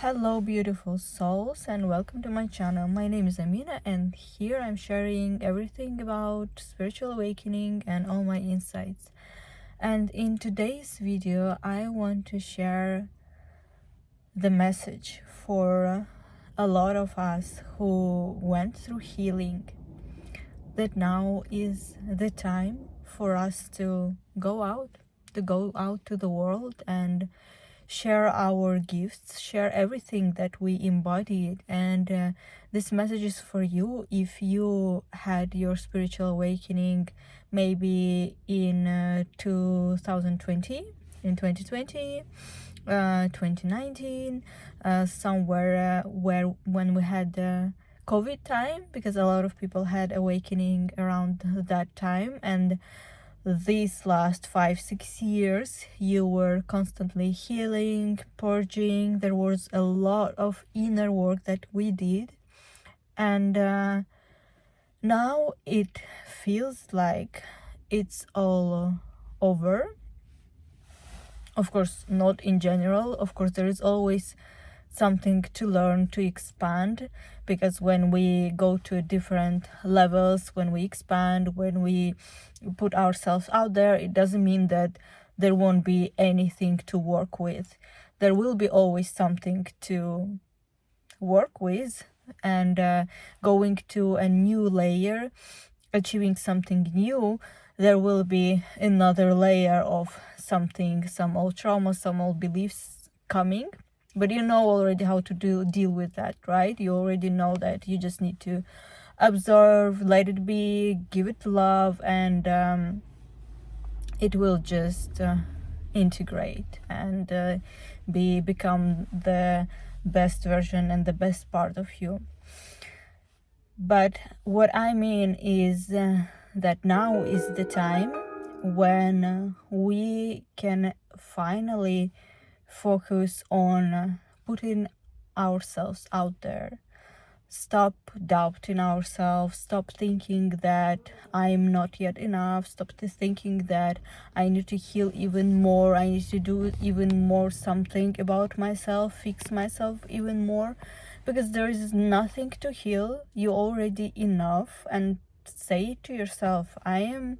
Hello, beautiful souls, and welcome to my channel. My name is Amina, and here I'm sharing everything about spiritual awakening and all my insights. And in today's video, I want to share the message for a lot of us who went through healing, that now is the time for us to go out to the world and share our gifts, share everything that we embodied. And this message is for you if you had your spiritual awakening maybe in 2020, in 2020, 2019, somewhere where when we had COVID time, because a lot of people had awakening around that time. And these last 5-6 years you were constantly healing, purging. There was a lot of inner work that we did, and now it feels like it's all over. Of course, not in general. Of course, there is always something to learn, to expand, because when we go to different levels, when we expand, when we put ourselves out there, it doesn't mean that there won't be anything to work with. There will be always something to work with, and going to a new layer, achieving something new, there will be another layer of something, some old trauma, some old beliefs coming. But you know already how to deal with that, right? You already know that you just need to observe, let it be, give it love, and it will just integrate and become the best version and the best part of you. But what I mean is that now is the time when we can finally focus on putting ourselves out there. Stop doubting ourselves, stop thinking that I'm not yet enough, stop thinking that I need to heal even more, I need to do even more something about myself, fix myself even more, because there is nothing to heal. You're already enough, and say to yourself, I am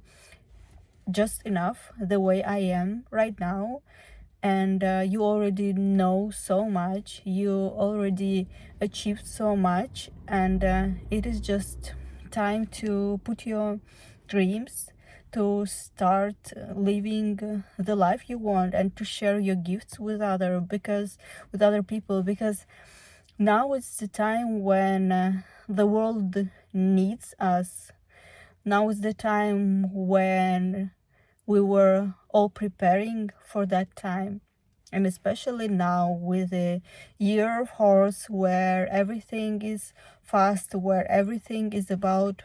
just enough the way I am right now. And you already know so much, you already achieved so much, and it is just time to put your dreams, to start living the life you want, and to share your gifts with other people, because now it's the time when the world needs us. Now is the time when we were all preparing for that time. And especially now with the year of horse, where everything is fast, where everything is about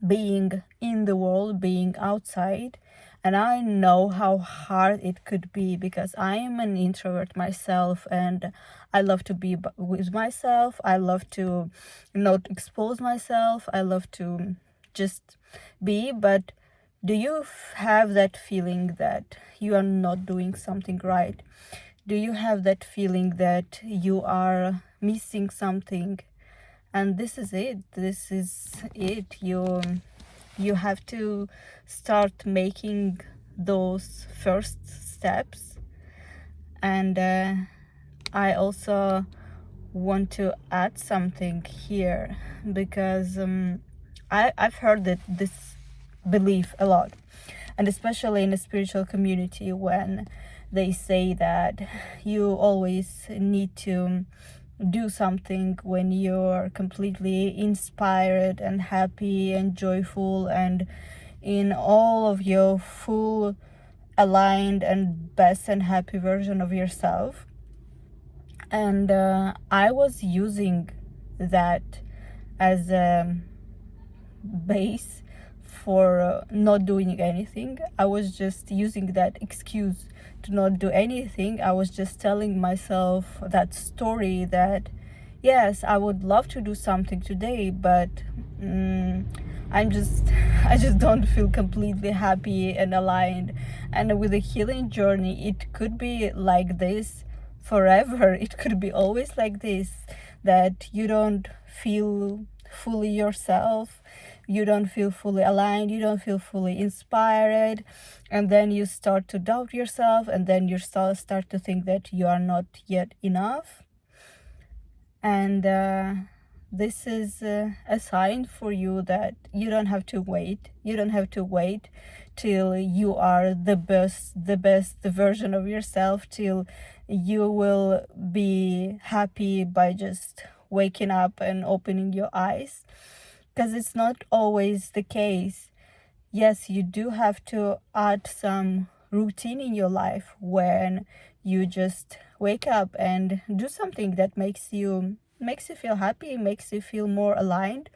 being in the world, being outside. And I know how hard it could be, because I am an introvert myself, and I love to be with myself. I love to not expose myself. I love to just be. But do you have that feeling that you are not doing something right? Do you have that feeling that you are missing something? And this is it. You have to start making those first steps. And I also want to add something here, because I've heard that this belief a lot, and especially in the spiritual community, when they say that you always need to do something when you're completely inspired and happy and joyful and in all of your full aligned and best and happy version of yourself. And I was using that as a base for not doing anything. I was just using that excuse to not do anything. I was just telling myself that story that yes, I would love to do something today, but I just don't feel completely happy and aligned. And with the healing journey, it could be like this forever. It could be always like this, that you don't feel fully yourself, you don't feel fully aligned, you don't feel fully inspired, and then you start to doubt yourself, and then you start to think that you are not yet enough. And this is a sign for you that you don't have to wait. You don't have to wait till you are the best version of yourself, till you will be happy by just waking up and opening your eyes, because it's not always the case. Yes, you do have to add some routine in your life when you just wake up and do something that makes you feel happy, makes you feel more aligned.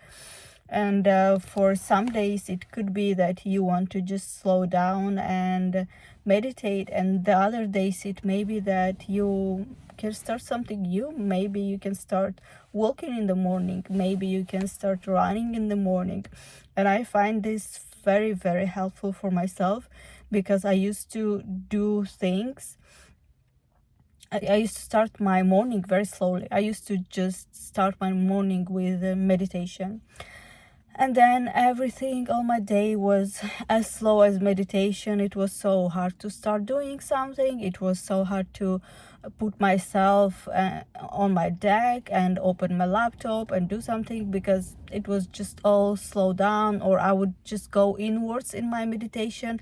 And for some days it could be that you want to just slow down and meditate, and the other days it may be that you can start something new. Maybe you can start walking in the morning, maybe you can start running in the morning. And I find this very, very helpful for myself, because I used to do things, I used to start my morning very slowly. I used to just start my morning with meditation, and then everything, all my day was as slow as meditation. It was so hard to start doing something. It was so hard to put myself on my deck and open my laptop and do something, because it was just all slow down, or I would just go inwards in my meditation,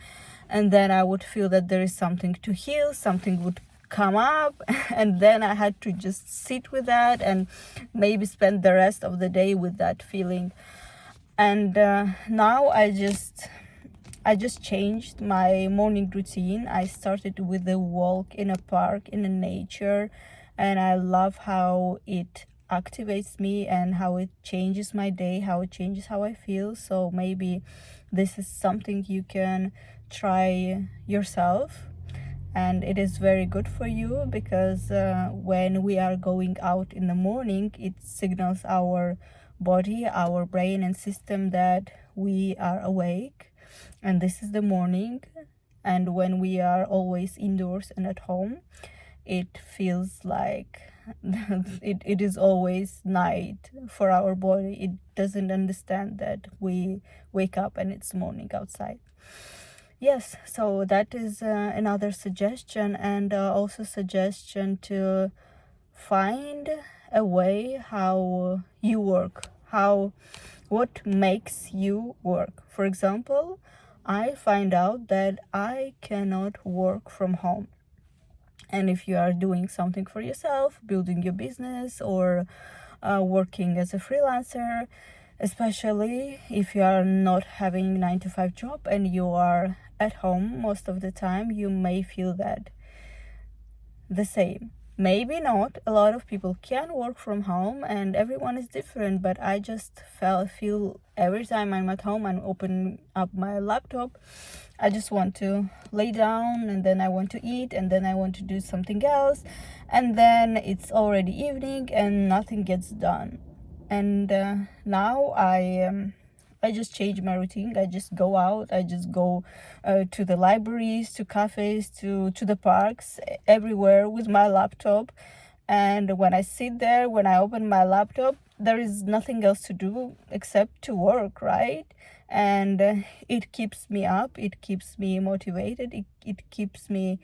and then I would feel that there is something to heal, something would come up, and then I had to just sit with that and maybe spend the rest of the day with that feeling. And now I just changed my morning routine. I started with a walk in a park in the nature, and I love how it activates me and how it changes my day, how it changes how I feel. So maybe this is something you can try yourself, and it is very good for you, because when we are going out in the morning, it signals our body, our brain and system that we are awake and this is the morning. And when we are always indoors and at home, it feels like it is always night for our body. It doesn't understand that we wake up and it's morning outside. Yes, so that is another suggestion, and also suggestion to find a way how you work, what makes you work. For example, I find out that I cannot work from home. And if you are doing something for yourself, building your business, or working as a freelancer, especially if you are not having 9 to 5 job and you are at home most of the time, you may feel that the same. Maybe not. A lot of people can work from home and everyone is different, but I just feel every time I'm at home and open up my laptop, I just want to lay down, and then I want to eat, and then I want to do something else, and then it's already evening and nothing gets done. And now I just change my routine. I just go out. I just go to the libraries, to cafes, to the parks, everywhere with my laptop. And when I sit there, when I open my laptop, there is nothing else to do except to work, right? And it keeps me up. It keeps me motivated. It keeps me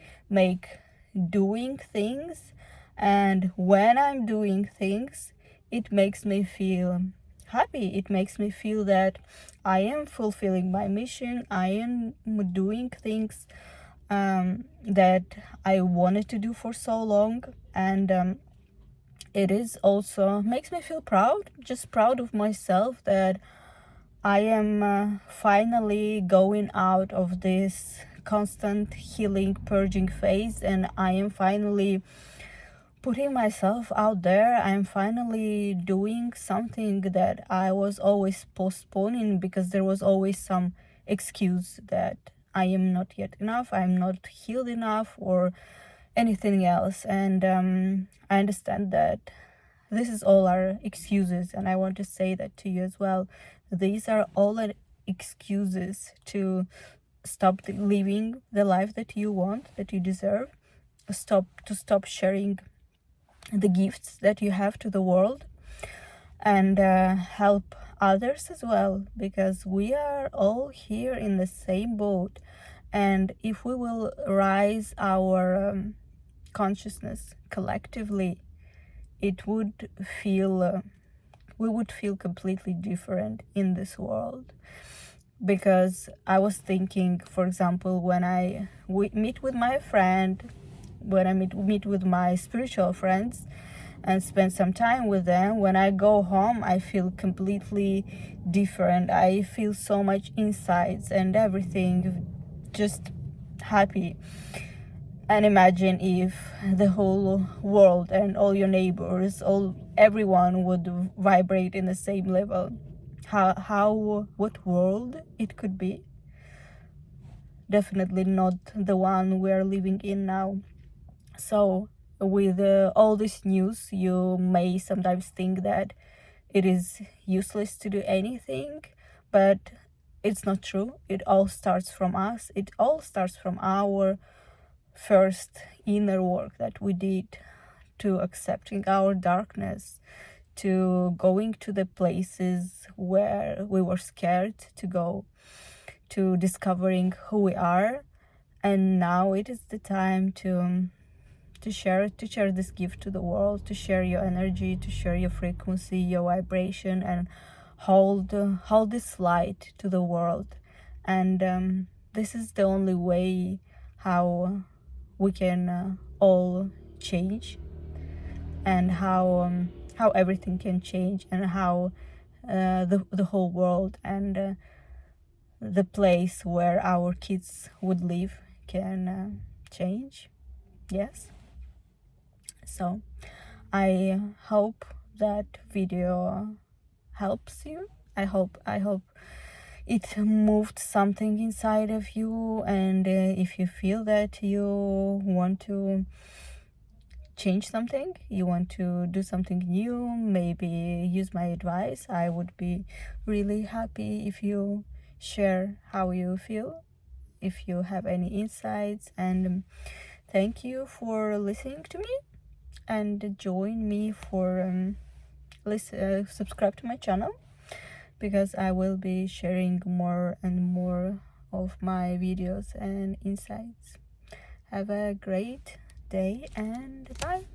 doing things. And when I'm doing things, it makes me feel happy. It makes me feel that I am fulfilling my mission. I am doing things that I wanted to do for so long. And it is also makes me feel proud, just proud of myself, that I am finally going out of this constant healing, purging phase, and I am finally putting myself out there. I'm finally doing something that I was always postponing, because there was always some excuse that I am not yet enough, I'm not healed enough, or anything else. And I understand that this is all our excuses, and I want to say that to you as well. These are all our excuses to stop living the life that you want, that you deserve, stop sharing the gifts that you have to the world, and help others as well, because we are all here in the same boat. And if we will rise our consciousness collectively, it would feel we would feel completely different in this world. Because I was thinking, for example, when I meet with my friend, when I meet with my spiritual friends and spend some time with them, when I go home, I feel completely different. I feel so much insights and everything, just happy. And imagine if the whole world and all your neighbors, everyone would vibrate in the same level. What world it could be? Definitely not the one we're living in now. So with all this news, you may sometimes think that it is useless to do anything, but it's not true. It all starts from us. It all starts from our first inner work that we did, to accepting our darkness, to going to the places where we were scared to go, to discovering who we are. And now it is the time to share this gift to the world, to share your energy, to share your frequency, your vibration, and hold this light to the world. And this is the only way how we can all change, and how everything can change, and how the whole world and the place where our kids would live can change. Yes. So I hope that video helps you. I hope it moved something inside of you, and if you feel that you want to change something, you want to do something new, maybe use my advice, I would be really happy if you share how you feel, if you have any insights. And thank you for listening to me, and join me for subscribe to my channel, because I will be sharing more and more of my videos and insights. Have a great day, and bye.